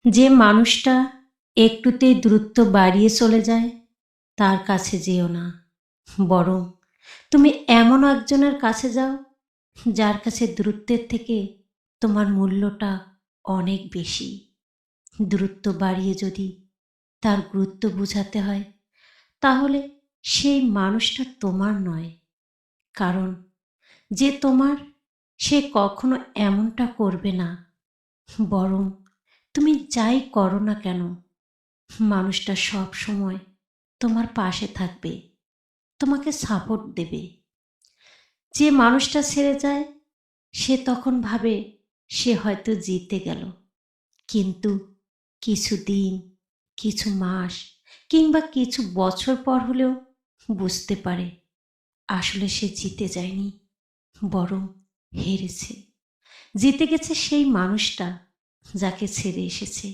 যে মানুষটা একটুতেই দূরত্ব বাড়িয়ে চলে যায় তার কাছে যেও না, বরং তুমি এমন একজনের কাছে যাও যার কাছে দূরত্বের থেকে তোমার মূল্যটা অনেক বেশি। দূরত্ব বাড়িয়ে যদি তার গুরুত্ব বোঝাতে হয় তাহলে সেই মানুষটা তোমার নয়, কারণ যে তোমার সে কখনো এমনটা করবে না। বরং তুমি যাই করো না কেন মানুষটা সব সময় তোমার পাশে থাকবে, তোমাকে সাপোর্ট দেবে। যে মানুষটা ছেড়ে যায় সে তখন ভাবে সে হয়তো জিতে গেল, কিন্তু কিছু দিন, কিছু মাস কিংবা কিছু বছর পর হলেও বুঝতে পারে আসলে সে জিতে যায়নি, বরং হেরেছে। জিতে গেছে সেই মানুষটা যাকে ছেড়ে এসেছে।